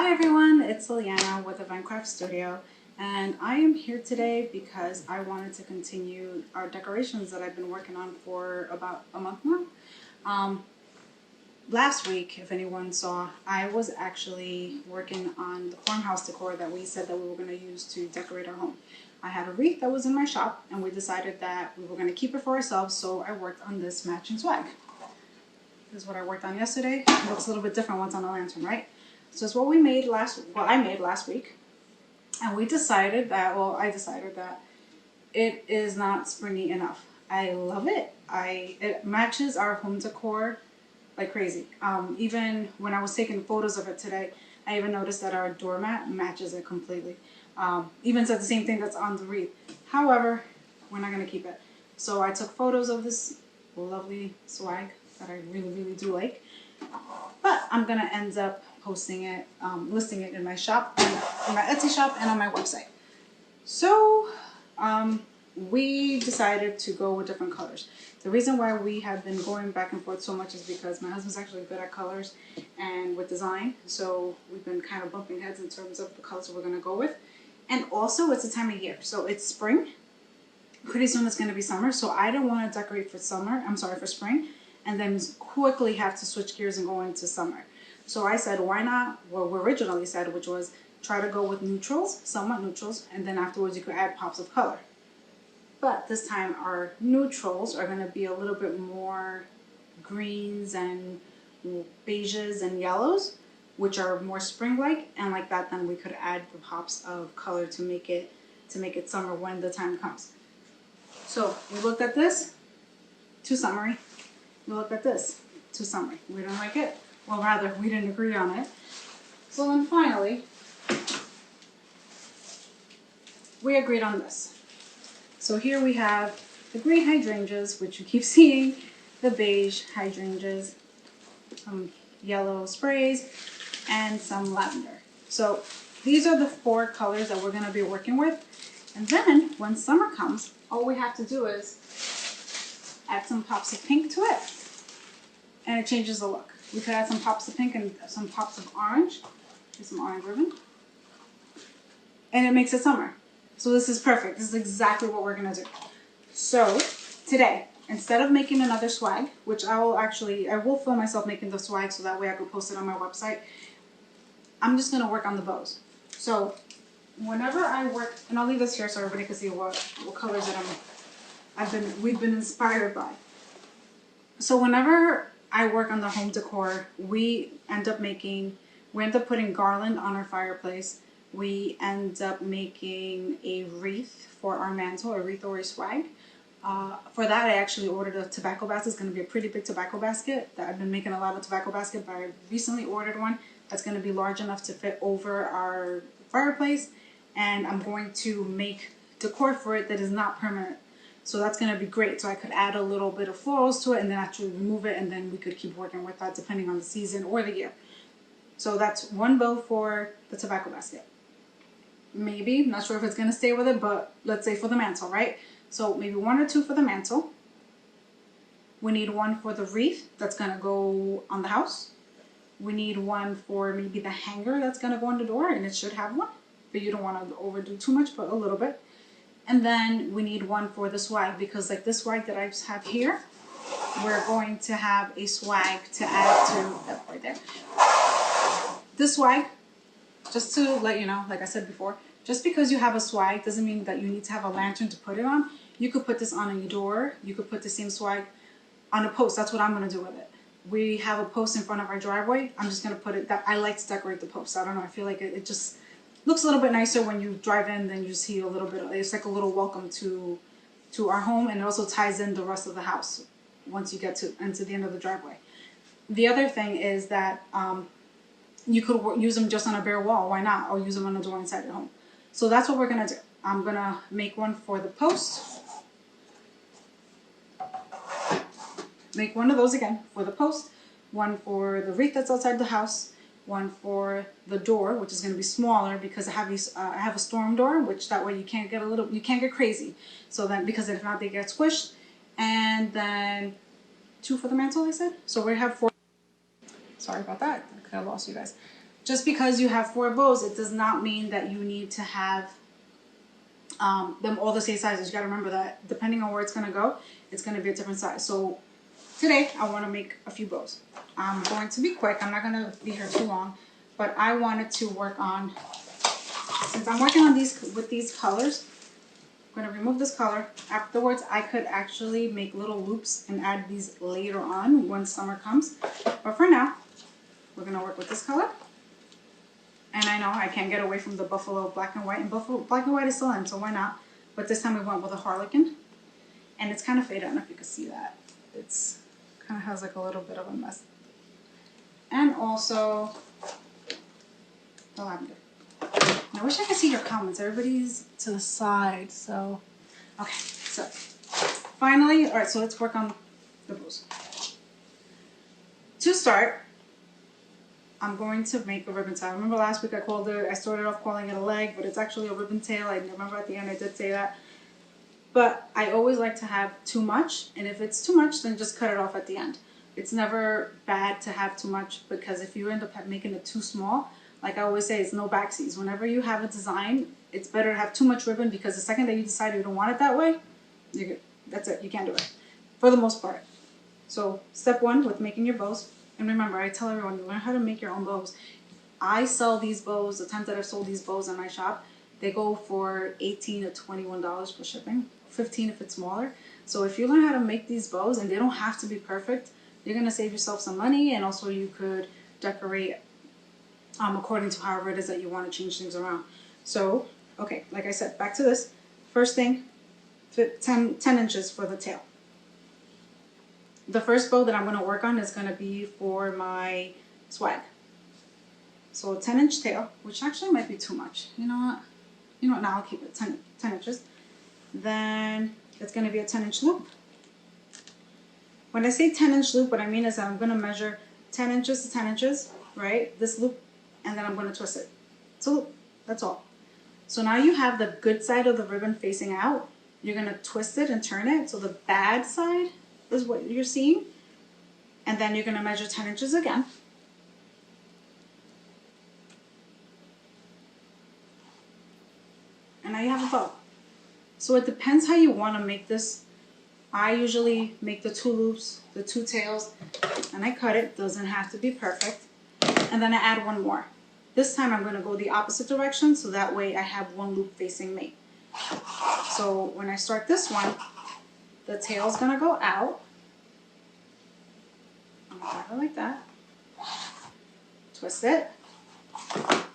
Hi everyone, it's Liliana with Eventcraft Studio, and I am here today because I wanted to continue our decorations that I've been working on for about a month now. Last week, if anyone saw, I was actually working on the farmhouse decor that we said that we were going to use to decorate our home. I had a wreath that was in my shop, and we decided that we were going to keep it for ourselves, so I worked on this matching swag. This is what I worked on yesterday. It looks a little bit different once on a lantern, right? So it's what I made last week. And we decided that, I decided that it is not springy enough. I love it. It matches our home decor like crazy. Even when I was taking photos of it today, I even noticed that our doormat matches it completely. Even said the same thing that's on the wreath. However, we're not going to keep it. So I took photos of this lovely swag that I really do like. But I'm going to end up posting it, listing it in my shop, in my Etsy shop, and on my website. So we decided to go with different colors. The reason why we have been going back and forth so much is because my husband's actually good at colors and with design. So we've been kind of bumping heads in terms of the colors we're going to go with. And also it's a time of year. So it's spring. Pretty soon it's going to be summer. So I don't want to decorate for for spring, and then quickly have to switch gears and go into summer. So I said, why not what we originally said, which was try to go with neutrals, somewhat neutrals, and then afterwards you could add pops of color. But this time our neutrals are going to be a little bit more greens and beiges and yellows, which are more spring-like, and like that then we could add the pops of color to make it summer when the time comes. So we looked at this, too summery. We looked at this, too summery. We didn't like it. Well, rather, we didn't agree on it. So then finally, we agreed on this. So here we have the green hydrangeas, which you keep seeing, the beige hydrangeas, some yellow sprays, and some lavender. So these are the 4 colors that we're going to be working with. And then when summer comes, all we have to do is add some pops of pink to it, and it changes the look. We could add some pops of pink and some pops of orange. Here's some orange ribbon. And it makes it summer. So this is perfect. This is exactly what we're going to do. So today, instead of making another swag, which I will film myself making the swag so that way I can post it on my website, I'm just going to work on the bows. So whenever I work, and I'll leave this here so everybody can see what colors that we've been inspired by. So whenever I work on the home decor, we end up putting garland on our fireplace. We end up making a wreath for our mantle, a wreath or a swag. For that, I actually ordered a tobacco basket. It's going to be a pretty big tobacco basket. I've been making a lot of tobacco basket, but I recently ordered one that's going to be large enough to fit over our fireplace. And I'm going to make decor for it that is not permanent. So that's going to be great. So I could add a little bit of florals to it and then actually remove it, and then we could keep working with that depending on the season or the year. So that's 1 bow for the tobacco basket. Maybe, not sure if it's going to stay with it, but let's say for the mantle, right? So maybe 1 or 2 for the mantle. We need 1 for the wreath that's going to go on the house. We need 1 for maybe the hanger that's going to go on the door, and it should have 1. But you don't want to overdo too much, but a little bit. And then we need 1 for the swag, because like this swag that I have here, we're going to have a swag to add to right there. This swag, just to let you know, like I said before, just because you have a swag doesn't mean that you need to have a lantern to put it on. You could put this on your door. You could put the same swag on a post. That's what I'm going to do with it. We have a post in front of our driveway. I'm just going to put it, I like to decorate the post. I don't know. I feel like it just looks a little bit nicer when you drive in, then you see a little bit, it's like a little welcome to our home, and it also ties in the rest of the house once you get into the end of the driveway. The other thing is that you could use them just on a bare wall, why not? Or use them on a door inside your home. So that's what we're going to do. I'm going to make 1 for the post. Make 1 of those again for the post, 1 for the wreath that's outside the house, 1 for the door, which is going to be smaller because I have a storm door, which that way you can't get crazy. So then, because if not they get squished, and then 2 for the mantle, I said. So we have 4. Sorry about that. I lost you guys. just because you have 4 bows, it does not mean that you need to have them all the same sizes. You got to remember that depending on where it's going to go, it's going to be a different size. So today I want to make a few bows. I'm going to be quick. I'm not going to be here too long, but I wanted to work on, since I'm working on these with these colors, I'm going to remove this color. Afterwards, I could actually make little loops and add these later on when summer comes. But for now, we're going to work with this color. And I know I can't get away from the buffalo black and white. And buffalo black and white is still in, so why not? But this time we went with a harlequin. And it's kind of faded. I don't know if you can see that. It's kind of has like a little bit of a mess. And also the lavender. And I wish I could see your comments. Everybody's to the side, so. Okay, so finally, all right, so let's work on the bows. To start, I'm going to make a ribbon tail. I remember last week I started off calling it a leg, but it's actually a ribbon tail. I remember at the end I did say that. But I always like to have too much, and if it's too much, then just cut it off at the end. It's never bad to have too much, because if you end up making it too small, like I always say, it's no backsies. Whenever you have a design, it's better to have too much ribbon, because the second that you decide you don't want it that way, that's it. You can't do it, for the most part. So step 1 with making your bows. And remember, I tell everyone, you learn how to make your own bows. I sell these bows, the times that I've sold these bows in my shop, they go for $18 to $21 for shipping, $15 if it's smaller. So if you learn how to make these bows, and they don't have to be perfect, you're going to save yourself some money, and also you could decorate according to however it is that you want to change things around. So, okay, like I said, back to this. First thing, 10 inches for the tail. The first bow that I'm going to work on is going to be for my swag. So a 10-inch tail, which actually might be too much. You know what? Now I'll keep it 10 inches. Then it's going to be a 10-inch loop. When I say 10-inch loop, what I mean is that I'm going to measure 10 inches to 10 inches, right? This loop, and then I'm going to twist it. So that's all. So now you have the good side of the ribbon facing out. You're going to twist it and turn it. So the bad side is what you're seeing. And then you're going to measure 10 inches again. And now you have a bow. So it depends how you want to make this. I usually make the 2 loops, the 2 tails, and I cut it. Doesn't have to be perfect. And then I add 1 more. This time I'm going to go the opposite direction, so that way I have 1 loop facing me. So when I start this one, the tail's going to go out. I'm going to grab it like that. Twist it.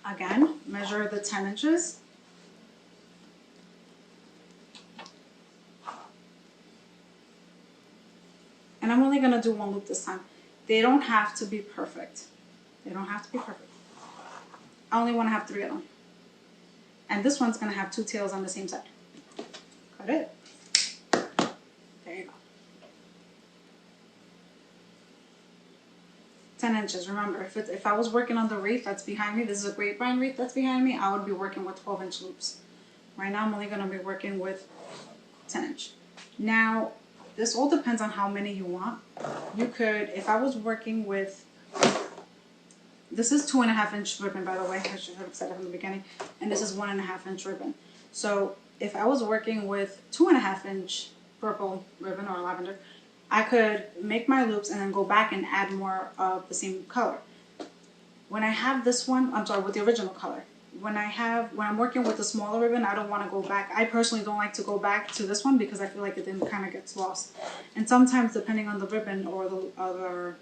Again, measure the 10 inches. And I'm only going to do 1 loop this time. They don't have to be perfect. They don't have to be perfect. I only want to have 3 of them. And this one's going to have 2 tails on the same side. Cut it. There you go. 10 inches. Remember, if I was working on the wreath that's behind me, this is a grapevine wreath that's behind me, I would be working with 12-inch loops. Right now I'm only going to be working with 10-inch. Now, this all depends on how many you want. You could, if I was working with, this is 2.5-inch ribbon, by the way. I should have said it from the beginning. And this is 1.5-inch ribbon. So if I was working with 2.5-inch purple ribbon or lavender, I could make my loops and then go back and add more of the same color. When I have this one, I'm sorry, with the original color. When I'm working with the smaller ribbon, I don't want to go back. I personally don't like to go back to this one because I feel like it then kind of gets lost. And sometimes, depending on the ribbon or the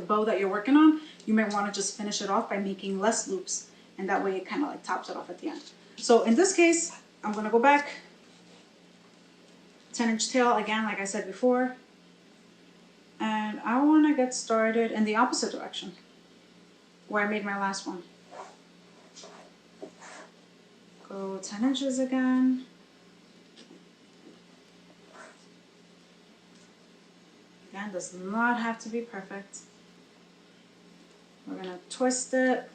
bow that you're working on, you may want to just finish it off by making less loops, and that way it kind of like tops it off at the end. So in this case, I'm going to go back, 10-inch tail again, like I said before, and I want to get started in the opposite direction where I made my last one. Go 10 inches again. Again, does not have to be perfect. We're going to twist it.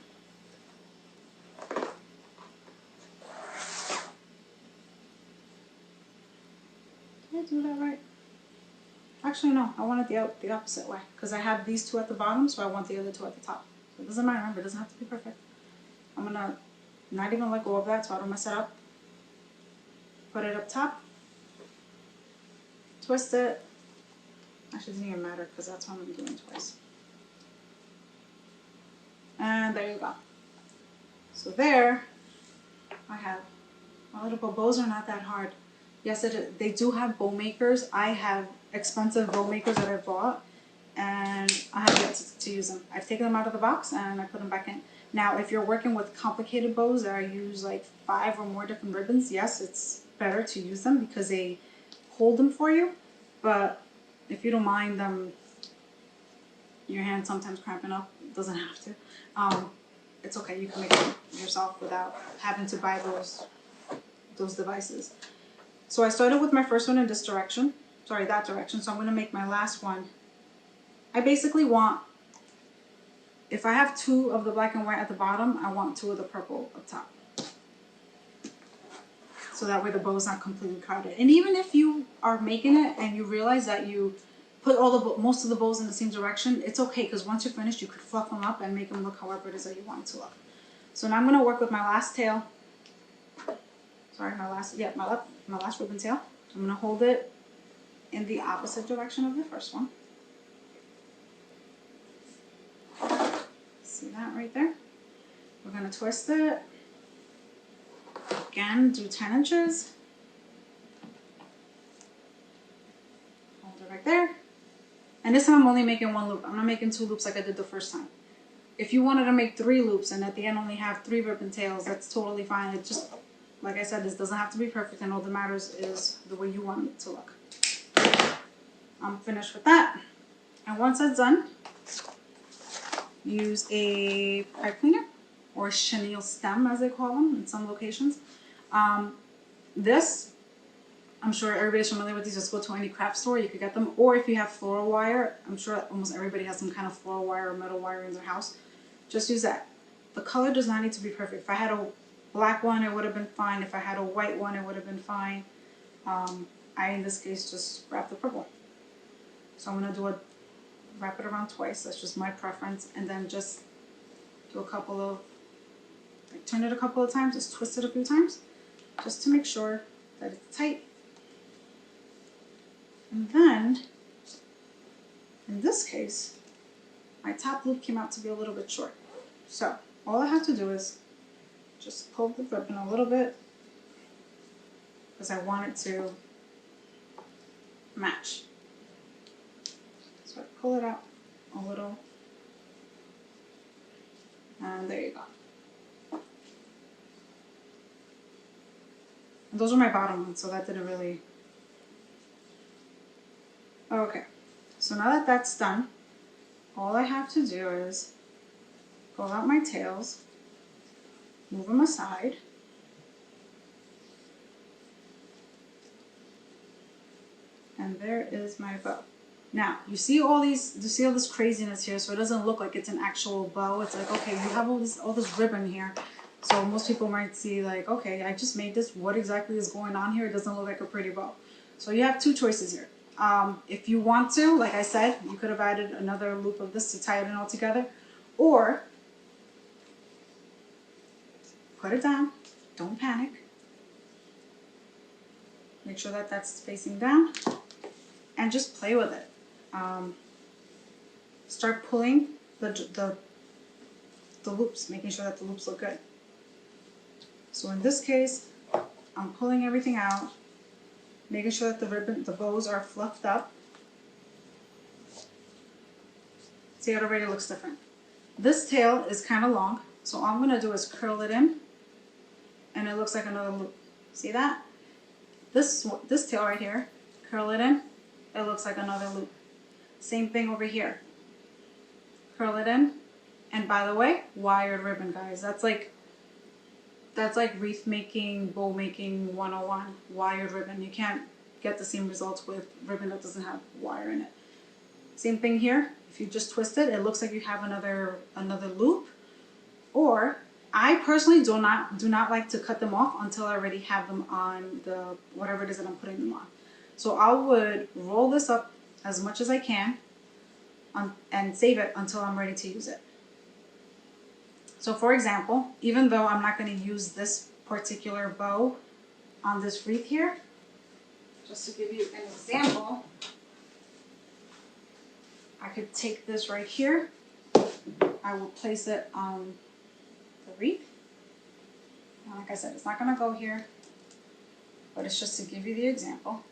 Did I do that right? Actually, no. I want it the opposite way because I have these 2 at the bottom, so I want the other 2 at the top. So It doesn't matter, remember, it doesn't have to be perfect. I'm gonna not even let go of that so I don't mess it up. Put it up top. Twist it. Actually, it doesn't even matter because that's what I'm doing twice. And there you go. So there, I have my little bows are not that hard. Yes, they do have bow makers. I have expensive bow makers that I bought, and I have yet to use them. I've taken them out of the box and I put them back in. Now, if you're working with complicated bows that I use like 5 or more different ribbons, yes, it's better to use them because they hold them for you. But if you don't mind them, your hand sometimes cramping up, it doesn't have to. It's okay. You can make them yourself without having to buy those devices. So I started with my first one in this direction. Sorry, that direction. So I'm going to make my last one. I basically want, if I have 2 of the black and white at the bottom, I want 2 of the purple up top. So that way the bow is not completely crowded. And even if you are making it and you realize that you put most of the bows in the same direction, it's okay because once you're finished, you could fluff them up and make them look however it is that you want it to look. So now I'm going to work with my last tail. Sorry, my last ribbon tail. I'm going to hold it in the opposite direction of the first one. See that right there? We're going to twist it. Again, do 10 inches. Hold it right there. And this time I'm only making 1 loop. I'm not making 2 loops like I did the first time. If you wanted to make 3 loops and at the end only have 3 ribbon tails, that's totally fine. It just, like I said, this doesn't have to be perfect, and all that matters is the way you want it to look. I'm finished with that. And once that's done, use a pipe cleaner or chenille stem, as they call them in some locations. This, I'm sure everybody's familiar with these. Just go to any craft store, you could get them. Or if you have floral wire, I'm sure almost everybody has some kind of floral wire or metal wire in their house. Just use that. The color does not need to be perfect. If I had a black one, it would have been fine. If I had a white one, it would have been fine. I, in this case, just wrap the purple. So I'm going to wrap it around twice. That's just my preference. And then just do a couple of, like, turn it a couple of times, just twist it a few times, just to make sure that it's tight. And then, in this case, my top loop came out to be a little bit short. So all I have to do is just pull the ribbon a little bit because I want it to match. So I pull it out a little, and there you go. And those are my bottom ones, so that didn't really... Okay, so now that that's done, all I have to do is pull out my tails, move them aside, and there is my bow. Now, you see all this craziness here, so it doesn't look like it's an actual bow. It's like, okay, you have all this ribbon here. So most people might see like, okay, I just made this. What exactly is going on here? It doesn't look like a pretty bow. So you have 2 choices here. If you want to, like I said, you could have added another loop of this to tie it in all together. Or, put it down. Don't panic. Make sure that that's facing down. And just play with it. Start pulling the loops, making sure that the loops look good. So in this case, I'm pulling everything out, making sure that the bows are fluffed up. See, it already looks different. This tail is kind of long, so all I'm going to do is curl it in, and it looks like another loop. See that? This tail right here, curl it in, it looks like another loop. Same thing over here. Curl it in, and by the way, wired ribbon, guys. That's like wreath making, bow making 101, wired ribbon. You can't get the same results with ribbon that doesn't have wire in it. Same thing here. If you just twist it, it looks like you have another loop. Or, I personally do not like to cut them off until I already have them on the whatever it is that I'm putting them on. So I would roll this up as much as I can and save it until I'm ready to use it. So for example, even though I'm not going to use this particular bow on this wreath here, just to give you an example, I could take this right here. I will place it on the wreath. And like I said, it's not going to go here, but it's just to give you the example.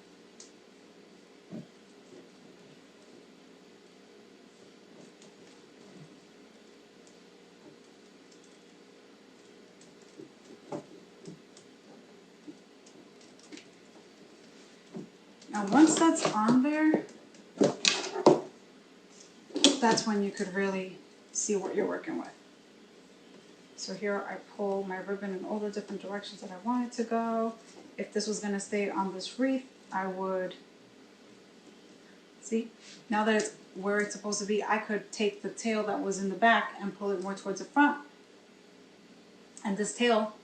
Now once that's on there, that's when you could really see what you're working with. So here I pull my ribbon in all the different directions that I want it to go. If this was going to stay on this wreath, I would, see, now that it's where it's supposed to be, I could take the tail that was in the back and pull it more towards the front. And this tail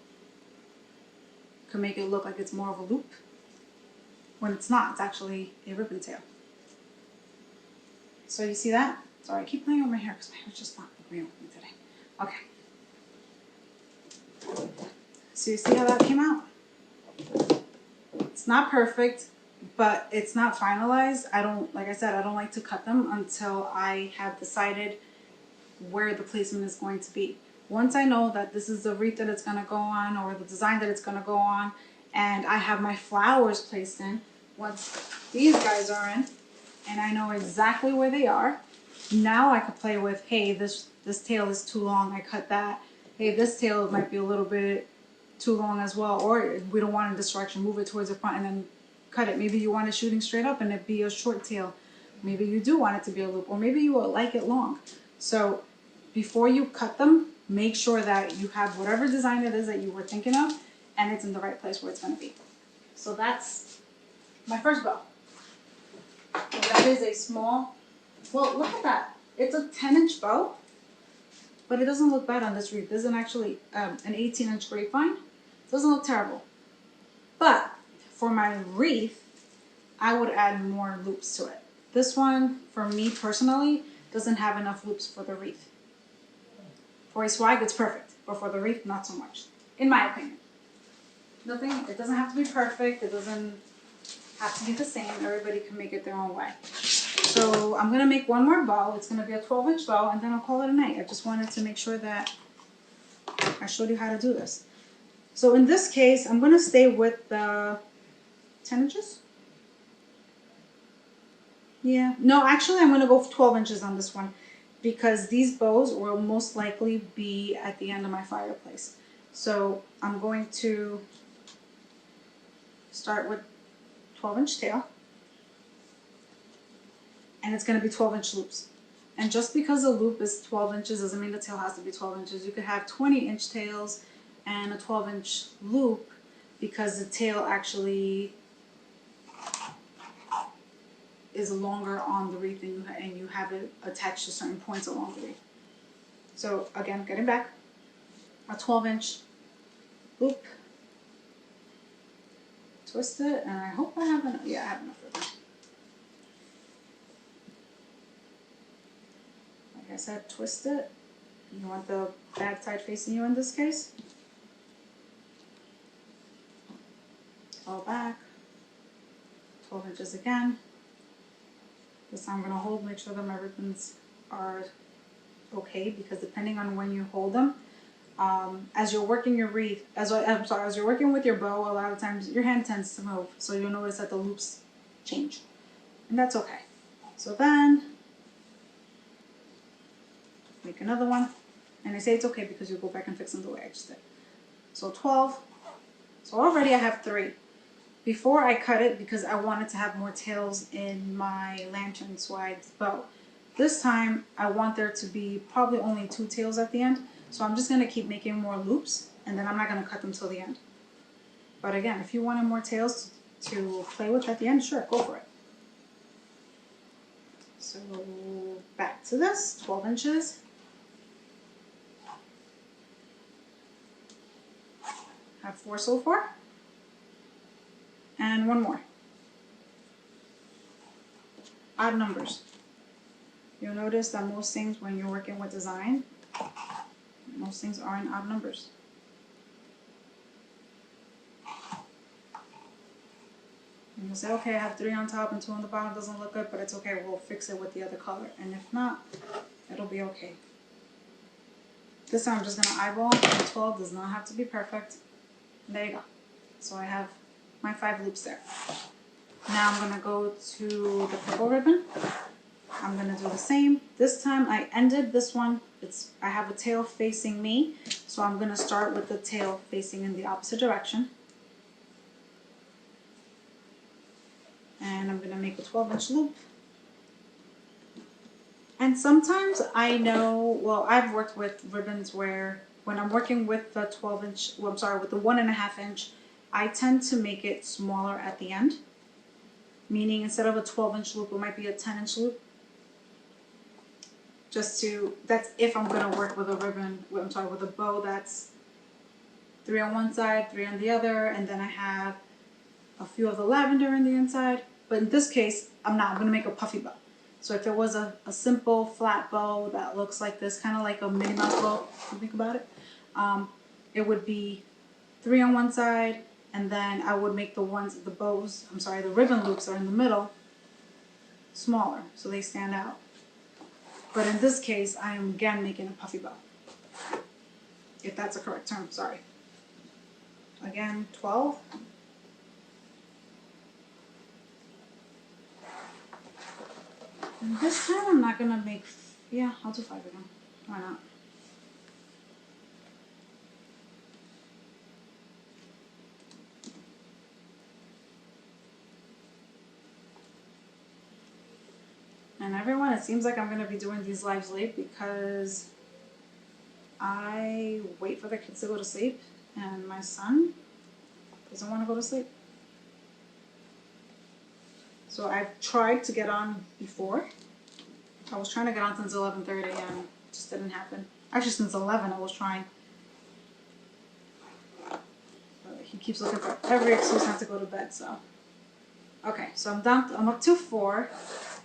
could make it look like it's more of a loop, when it's not. It's actually a ribbon tail. So you see that? Sorry, I keep playing with my hair because my hair's just not agreeing with me today. Okay. So you see how that came out? It's not perfect, but it's not finalized. Like I said, I don't like to cut them until I have decided where the placement is going to be. Once I know that this is the wreath that it's going to go on, or the design that it's going to go on, and I have my flowers placed in, once these guys are in, and I know exactly where they are, now I could play with, hey, this tail is too long, I cut that. Hey, this tail might be a little bit too long as well, or we don't want it in this direction, move it towards the front and then cut it. Maybe you want it shooting straight up and it be a short tail. Maybe you do want it to be a loop, or maybe you will like it long. So before you cut them, make sure that you have whatever design it is that you were thinking of, and it's in the right place where it's going to be. So that's my first bow. So that is a small, well, look at that. It's a 10-inch bow, but it doesn't look bad on this wreath. This is actually an 18-inch grapevine. It doesn't look terrible. But for my wreath, I would add more loops to it. This one, for me personally, doesn't have enough loops for the wreath. For a swag, it's perfect, but for the wreath, not so much, in my opinion. It doesn't have to be perfect. It doesn't have to be the same. Everybody can make it their own way. So I'm going to make one more bow. It's going to be a 12-inch bow, and then I'll call it a night. I just wanted to make sure that I showed you how to do this. So in this case, I'm going to stay with the 10 inches. Yeah. No, actually, I'm going to go for 12 inches on this one, because these bows will most likely be at the end of my fireplace. So I'm going to start with 12-inch tail. And it's going to be 12-inch loops. And just because a loop is 12 inches doesn't mean the tail has to be 12 inches. You could have 20-inch tails and a 12-inch loop, because the tail actually is longer on the wreath, and you have it attached to certain points along the wreath. So again, getting back, a 12-inch loop, twist it, and I hope I have enough. Yeah, I have enough of that. Like I said, twist it. You want the bag side facing you in this case. Fall back, 12 inches again. This time I'm going to hold, make sure that my ribbons are okay, because depending on when you hold them, as you're working your wreath, as you're working with your bow, a lot of times your hand tends to move, so you'll notice that the loops change, and that's okay. So then make another one, and I say it's okay because you go back and fix them the way I just did. So 12. So already I have 3. Before I cut it, because I wanted to have more tails in my lantern swag's bow, this time I want there to be probably only 2 tails at the end. So I'm just going to keep making more loops, and then I'm not going to cut them till the end. But again, if you wanted more tails to play with at the end, sure, go for it. So back to this, 12 inches. Have 4 so far. And one more. Odd numbers. You'll notice that most things when you're working with design, Most things are in odd numbers. And you'll say, okay, I have 3 on top and 2 on the bottom, doesn't look good, but it's okay, we'll fix it with the other color. And if not, it'll be okay. This time I'm just gonna eyeball, and 12 does not have to be perfect. There you go. So I have my 5 loops there. Now I'm gonna go to the purple ribbon. I'm gonna do the same. This time I ended this one. I have a tail facing me, so I'm gonna start with the tail facing in the opposite direction. And I'm gonna make a 12-inch loop. And sometimes I know, well, I've worked with ribbons where when I'm working with the 12-inch, well, I'm sorry, with the 1.5 inch, I tend to make it smaller at the end. Meaning instead of a 12-inch loop, it might be a 10-inch loop. That's if I'm gonna work with a ribbon, with a bow that's 3 on one side, 3 on the other, and then I have a few of the lavender in the inside. But in this case, I'm gonna make a puffy bow. So if it was a simple flat bow that looks like this, kind of like a Minnie Mouse bow, if you think about it, it would be 3 on one side, and then I would make the ribbon loops are in the middle smaller, so they stand out. But in this case, I am again making a puffy bow. If that's a correct term, sorry. Again, 12. And this time I'm not gonna make, yeah, I'll do 5 again. Why not? And everyone, it seems like I'm going to be doing these lives late because I wait for the kids to go to sleep and my son doesn't want to go to sleep. So I've tried to get on before. I was trying to get on since 11:30 and it just didn't happen. Actually, since 11 I was trying. But he keeps looking for every excuse not to go to bed, so. Okay, so I'm done. I'm up to 4.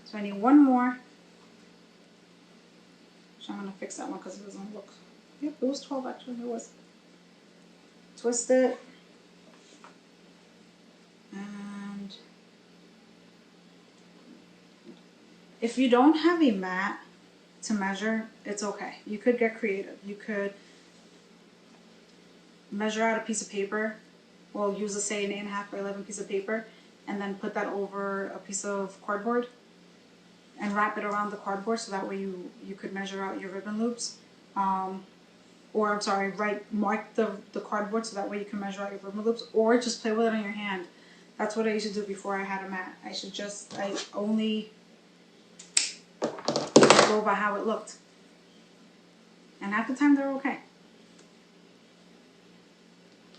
So I need 1 more. So I'm going to fix that one because it doesn't look... Yep, it was 12 actually. It was. Twist it. And if you don't have a mat to measure, it's okay. You could get creative. You could measure out a piece of paper. Well, use say an 8.5 by 11 piece of paper and then put that over a piece of cardboard and wrap it around the cardboard so that way you could measure out your ribbon loops. Mark the cardboard so that way you can measure out your ribbon loops, or just play with it on your hand. That's what I used to do before I had a mat. I only go by how it looked. And half the time they're okay.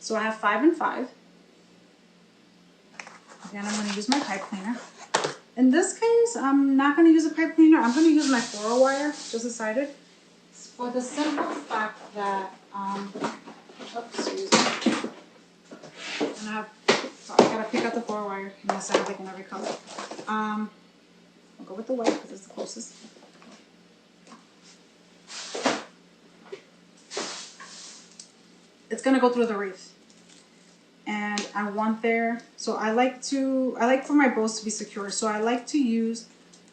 So I have 5 and 5. Again, I'm going to use my pipe cleaner. In this case, I'm not going to use a pipe cleaner. I'm going to use my 4 wire, just decided. For the simple fact that, excuse me. And I gotta pick out the 4 wire. Unless I have like in every color. I'll go with the white because it's the closest. It's going to go through the wreath. And I want so I like for my bows to be secure. So I like to use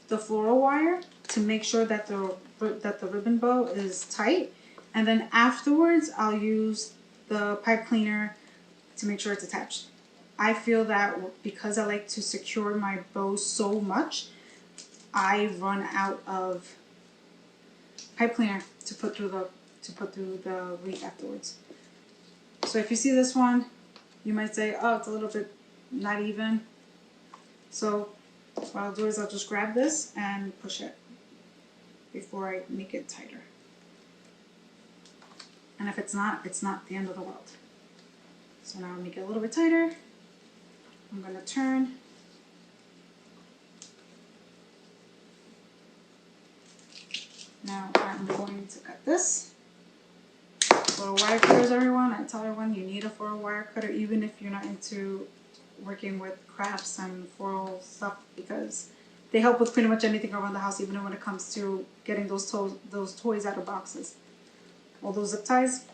the floral wire to make sure that the ribbon bow is tight. And then afterwards, I'll use the pipe cleaner to make sure it's attached. I feel that because I like to secure my bows so much, I run out of pipe cleaner to put through the wreath afterwards. So if you see this one, you might say, oh, it's a little bit not even. So what I'll do is I'll just grab this and push it before I make it tighter. And if it's not the end of the world. So now I'll make it a little bit tighter. I'm going to turn. Now I'm going to cut this. For wire cutters, everyone, I tell everyone you need a 4 wire cutter even if you're not into working with crafts and floral stuff, because they help with pretty much anything around the house, even when it comes to getting those toys out of boxes. all those zip ties,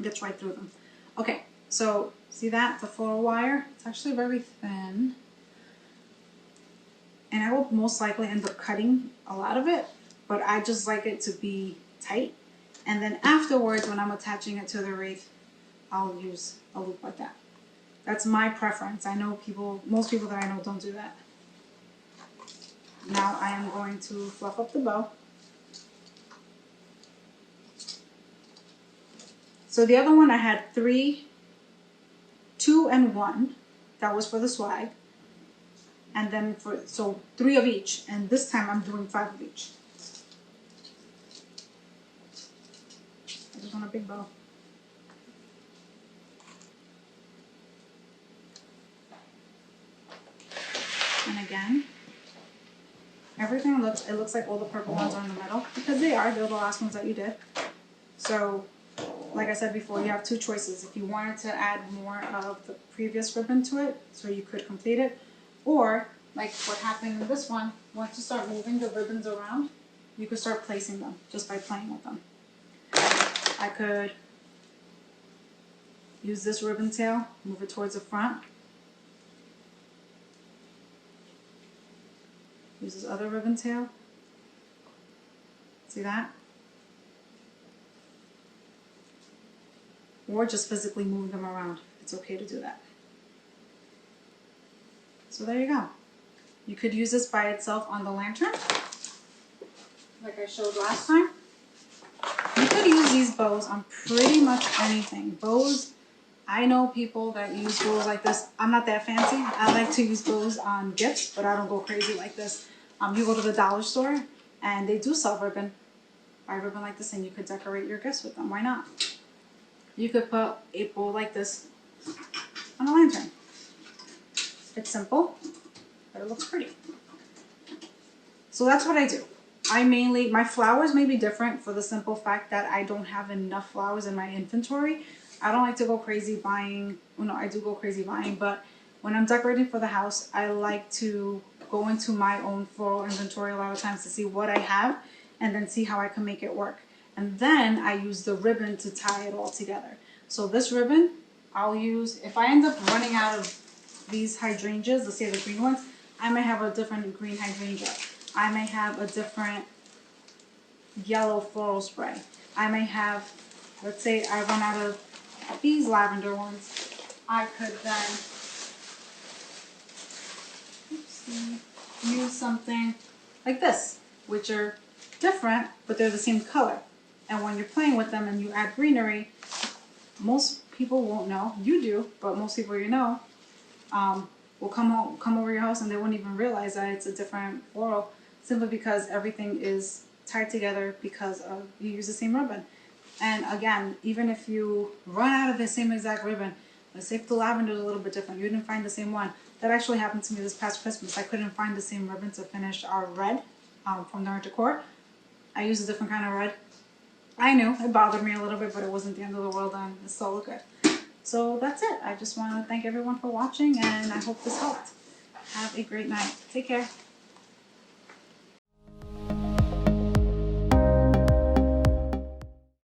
gets right through them. Okay, so see that, the floral wire, it's actually very thin. And I will most likely end up cutting a lot of it, but I just like it to be tight. And then afterwards, when I'm attaching it to the wreath, I'll use a loop like that. That's my preference. I know most people that I know don't do that. Now I am going to fluff up the bow. So the other one I had 3, 2, and 1. That was for the swag. And then so 3 of each. And this time I'm doing 5 of each. I just want a big bow. And again, everything looks like all the purple ones are in the middle, because they're the last ones that you did. So like I said before, you have 2 choices. If you wanted to add more of the previous ribbon to it, so you could complete it, or like what happened in this one, once you start moving the ribbons around, you could start placing them just by playing with them. I could use this ribbon tail, move it towards the front. Use this other ribbon tail. See that? Or just physically move them around. It's okay to do that. So there you go. You could use this by itself on the lantern, like I showed last time. You could use these bows on pretty much anything. Bows, I know people that use bows like this. I'm not that fancy. I like to use bows on gifts, but I don't go crazy like this. You go to the dollar store and they do sell ribbon. Buy ribbon like this and you could decorate your gifts with them. Why not? You could put a bow like this on a lantern. It's simple, but it looks pretty. So that's what I do. My flowers may be different for the simple fact that I don't have enough flowers in my inventory. I don't like to go crazy buying. Well, no, I do go crazy buying, but when I'm decorating for the house, I like to go into my own floral inventory a lot of times to see what I have and then see how I can make it work. And then I use the ribbon to tie it all together. So this ribbon, I'll use, if I end up running out of these hydrangeas, let's say the green ones, I may have a different green hydrangea. I may have a different yellow floral spray. I may have, let's say I run out of these lavender ones. I could then use something like this, which are different, but they're the same color. And when you're playing with them and you add greenery, most people won't know. You do, but most people you know will come over your house and they won't even realize that it's a different floral, simply because everything is tied together because you use the same ribbon. And again, even if you run out of the same exact ribbon, let's say if the lavender is a little bit different, you didn't find the same one. That actually happened to me this past Christmas. I couldn't find the same ribbon to finish our red from Nerd Decor. I used a different kind of red. I knew it bothered me a little bit, but it wasn't the end of the world and it still looked good. So that's it. I just want to thank everyone for watching and I hope this helped. Have a great night. Take care.